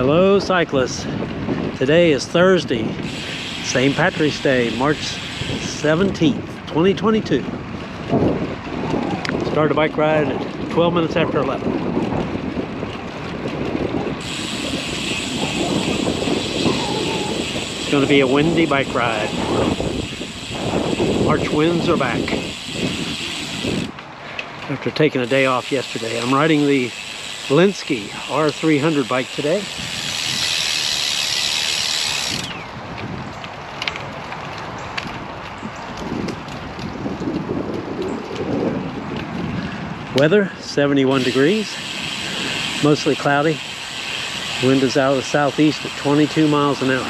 Hello cyclists, today is Thursday, St. Patrick's Day, March 17th, 2022. Started a bike ride at 12 minutes after 11. It's going to be a windy bike ride. March winds are back. After taking a day off yesterday, I'm riding the Linsky R300 bike today. Weather 71 degrees, mostly cloudy. Wind is out of the southeast at 22 miles an hour,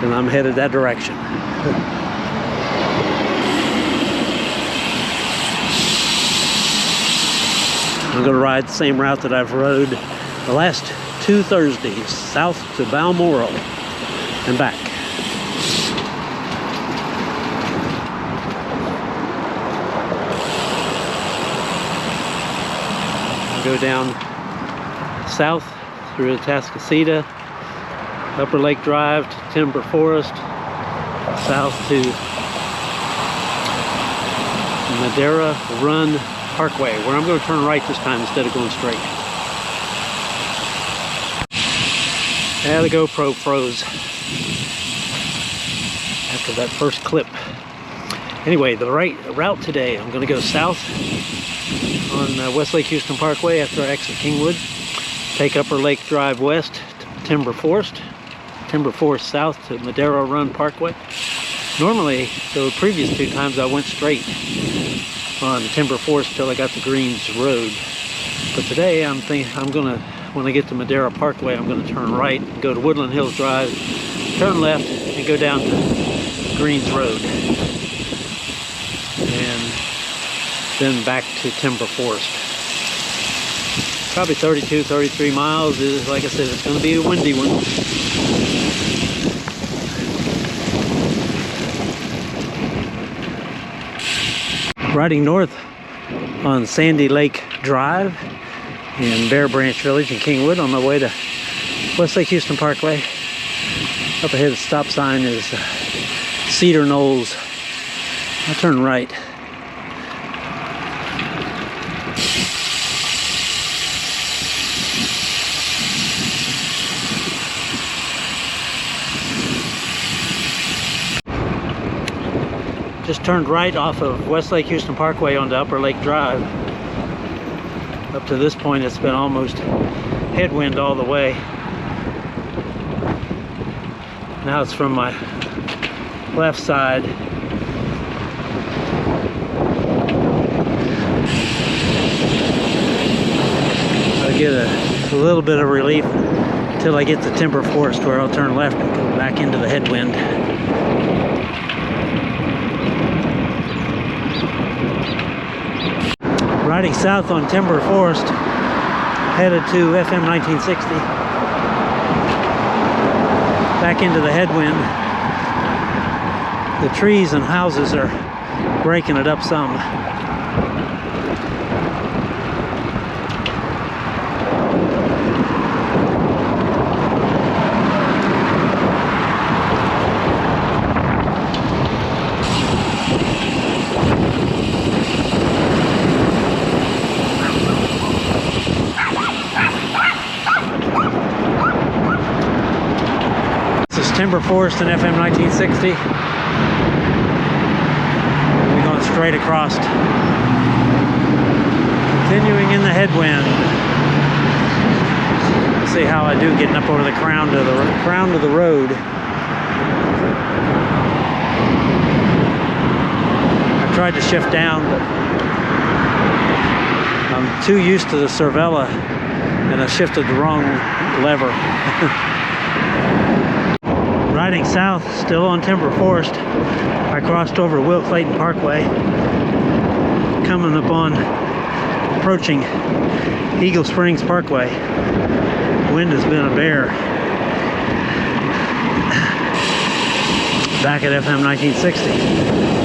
and I'm headed that direction. I'm going to ride the same route that I've rode the last 2 Thursdays, south to Balmoral and back. I'll go down south through Atascocita, Upper Lake Drive to Timber Forest, south to Madera Run Parkway, where I'm going to turn right this time instead of going straight. Yeah, the GoPro froze after that first clip. Anyway, the route today, I'm going to go south on West Lake Houston Parkway after I exit Kingwood. Take Upper Lake Drive west to Timber Forest south to Madera Run Parkway. Normally, the previous 2 times I went straight on Timber Forest till I got to Greens Road. But today I'm gonna, when I get to Madera Parkway, I'm gonna turn right and go to Woodland Hills Drive, turn left and go down to Greens Road. And then back to Timber Forest. Probably 32, 33 miles. Like I said, it's gonna be a windy one. Riding north on Sandy Lake Drive in Bear Branch Village in Kingwood on my way to West Lake Houston Parkway. Up ahead, the stop sign is Cedar Knolls. I'll turn right. Just turned right off of West Lake Houston Parkway onto Upper Lake Drive. Up to this point, it's been almost headwind all the way. Now it's from my left side. I get a little bit of relief until I get to Timber Forest, where I'll turn left and go back into the headwind. Riding south on Timber Forest, headed to FM 1960. Back into the headwind. The trees and houses are breaking it up some. Timber Forest and FM 1960. We're going straight across. Continuing in the headwind. Let's see how I do getting up over the crown to the road. I tried to shift down, but I'm too used to the Cervella and I shifted the wrong lever. Riding south, still on Timber Forest, I crossed over Will Clayton Parkway, coming upon, approaching Eagle Springs Parkway. Wind has been a bear. Back at FM 1960,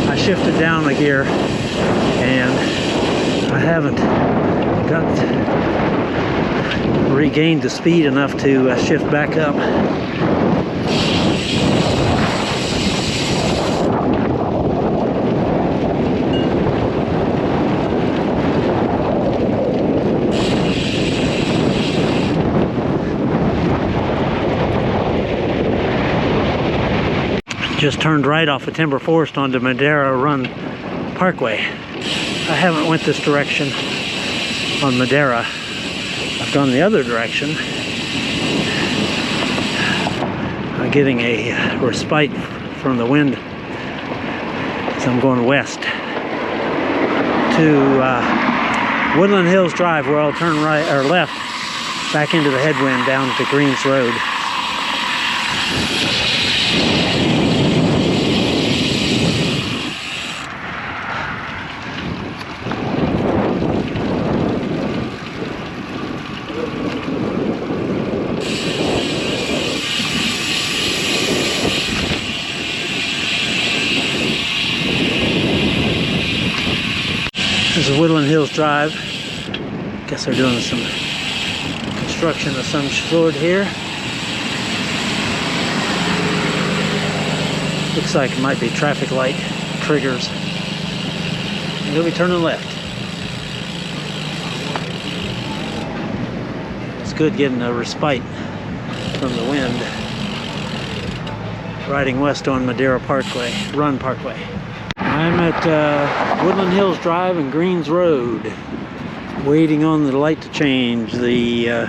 I shifted down the gear, and I haven't got regained the speed enough to shift back up. Just turned right off of Timber Forest onto Madera Run Parkway. I haven't went this direction on Madera. I've gone the other direction. I'm getting a respite from the wind, so I'm going west to Woodland Hills Drive, where I'll turn right or left back into the headwind down to Greens Road. This is Woodland Hills Drive. Guess they're doing some construction of some sort here. Looks like it might be traffic light triggers. And you'll be turning left. It's good getting a respite from the wind. Riding west on Madera Parkway, Run Parkway. I'm at Woodland Hills Drive and Greens Road, waiting on the light to change. The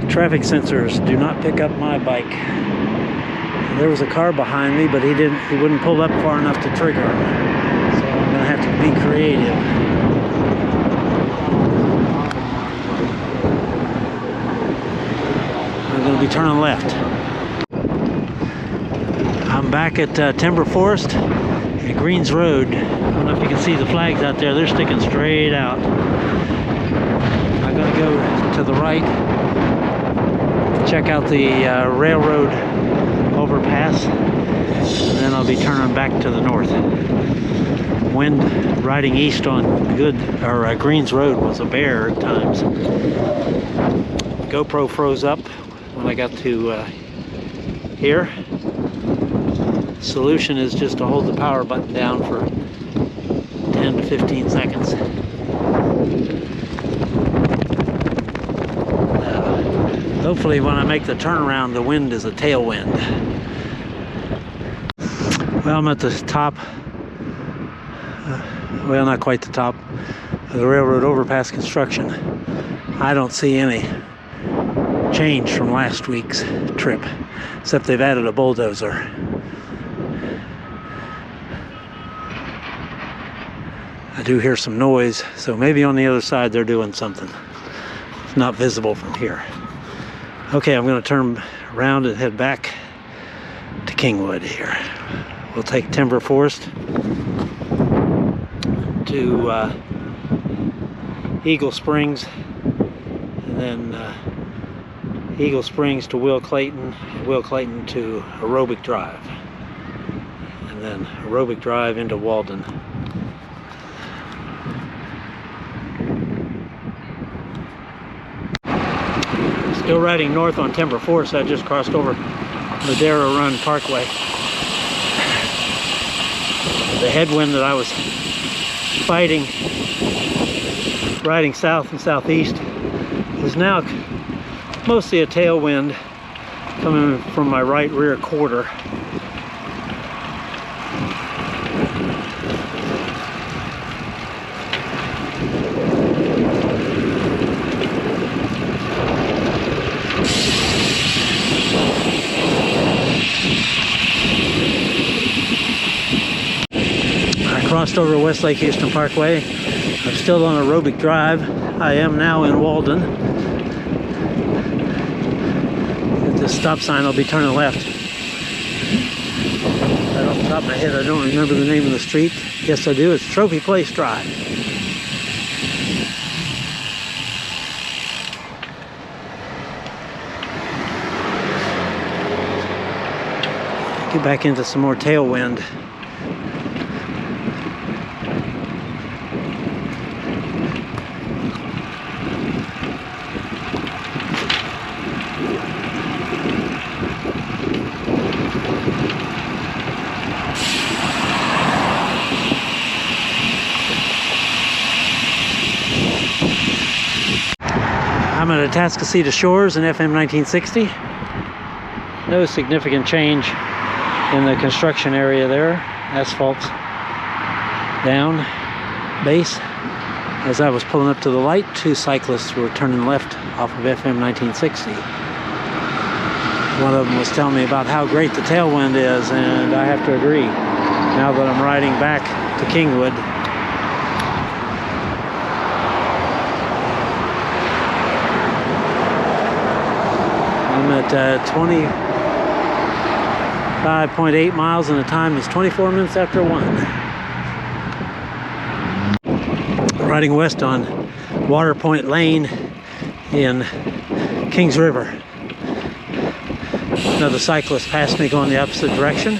traffic sensors do not pick up my bike. There was a car behind me, but he wouldn't pull up far enough to trigger. So I'm gonna have to be creative. I'm gonna be turning left. I'm back at Timber Forest and Greens Road. I don't know if you can see the flags out there. They're sticking straight out. I'm gonna go to the right, check out the railroad overpass, and then I'll be turning back to the north. Wind riding east on Greens Road was a bear at times. GoPro froze up when I got to here. Solution is just to hold the power button down for 10 to 15 seconds. Hopefully when I make the turnaround, the wind is a tailwind. Well, I'm at the top, well, not quite the top, of the railroad overpass construction. I don't see any change from last week's trip, except they've added a bulldozer. I do hear some noise, so maybe on the other side they're doing something. It's not visible from here. Okay, I'm going to turn around and head back to Kingwood here. We'll take Timber Forest to Eagle Springs, and then Eagle Springs to Will Clayton, and Will Clayton to Aerobic Drive, and then Aerobic Drive into Walden. Still riding north on Timber Forest. I just crossed over Madera Run Parkway. The headwind that I was fighting, riding south and southeast, is now mostly a tailwind coming from my right rear quarter. Crossed over West Lake Houston Parkway. I'm still on Aerobic Drive. I am now in Walden. At this stop sign, I'll be turning left. Right off the top of my head, I don't remember the name of the street. Yes, I do. It's Trophy Place Drive. Get back into some more tailwind. I'm at Atascocita Shores in FM 1960. No significant change in the construction area there. Asphalt's down, base. As I was pulling up to the light, two cyclists were turning left off of FM 1960. One of them was telling me about how great the tailwind is, and I have to agree. Now that I'm riding back to Kingwood, I'm at 25.8 miles, and the time is 24 minutes after 1. Riding west on Waterpoint Lane in Kings River. Another cyclist passed me going the opposite direction.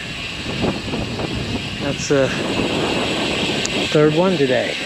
That's the third one today.